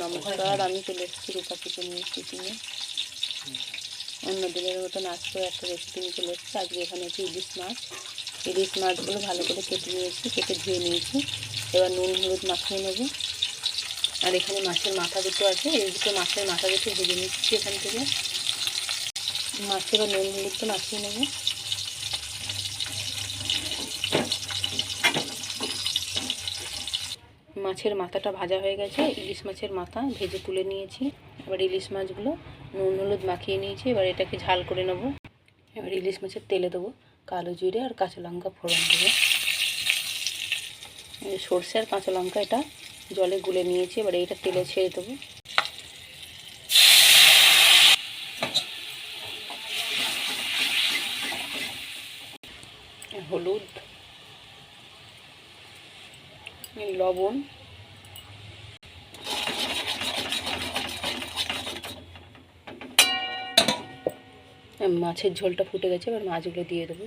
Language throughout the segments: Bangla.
নমস্কার, আমি চলে এসেছি রূপা কিচেনের টিফিনে। অন্য দিনের মতন আজকে একটা রেসিপি নিয়ে চলে এসেছি। আজকে এখানে আছে ইলিশ মাছগুলো ভালো করে কেটে নিয়েছি, কেটে ধুয়ে নিয়েছি। এবার নুন হলুদ মাখিয়ে নেব। আর এখানে মাছের মাথা দুটো আছে, এই দুটো মাছের মাথা দুটো ভেজে নিচ্ছি। এখান থেকে মাছে এবার নুন হলুদটা মাখিয়ে নেব। মাছের মাথাটা ভাজা হয়ে গেছে, ইলিশ মাছের মাথা ভেজে তুলে নিয়েছি। এবার ইলিশ মাছগুলো নুন হলুদ মাখিয়ে নিয়েছি। এবার এটাকে ঝাল করে নেব। এবার ইলিশ মাছের তেলে দেবো কালো জিরে আর কাঁচা লঙ্কা ফোড়ন দেবো। সরষে আর কাঁচা লঙ্কা এটা জলে গুলে নিয়েছি। এবার এইটা তেলে ছেড়ে দেবো। হলুদ, লবণ, মাছের ঝোলটা ফুটে গেছে। এবার মাছগুলো দিয়ে দেবো,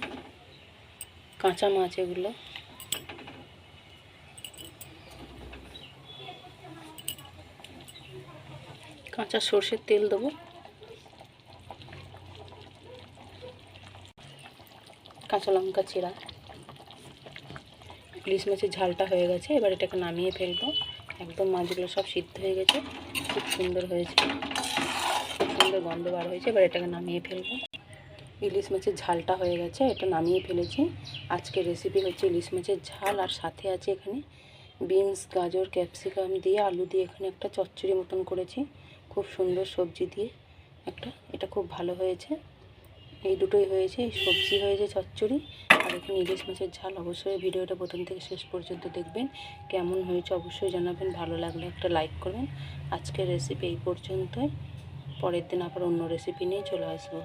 কাঁচা মাছ এগুলো। কাঁচা সর্ষের তেল দেবো, কাঁচা লঙ্কা চিরা। ইলিশ মাছের ঝালটা হয়ে গেছে। এবার এটাকে নামিয়ে ফেলবো। একদম মাছগুলো সব সিদ্ধ হয়ে গেছে, খুব সুন্দর হয়েছে, খুব সুন্দর গন্ধ বার হয়েছে। এবার এটাকে নামিয়ে ফেলবো। ইলিশ মাছের ঝালটা হয়ে গেছে, এটা নামিয়ে ফেলেছি। আজকের রেসিপি হচ্ছে ইলিশ মাছের ঝাল, আর সাথে আছে এখানে বিনস, গাজর, ক্যাপসিকাম দিয়ে, আলু দিয়ে এখানে একটা চচ্চড়ি মতন করেছি, খুব সুন্দর সবজি দিয়ে একটা। এটা খুব ভালো হয়েছে। এই দুটোই হয়েছে, এই সবজি হয়েছে, চচ্চড়ি, আর এখানে ইলিশ মাছের ঝাল। অবশ্যই ভিডিওটা প্রথম থেকে শেষ পর্যন্ত দেখবেন। কেমন হয়েছে অবশ্যই জানাবেন। ভালো লাগলে একটা লাইক করবেন। আজকের রেসিপি এই পর্যন্তই। পরের দিন আবার অন্য রেসিপি নিয়ে চলে আসবো।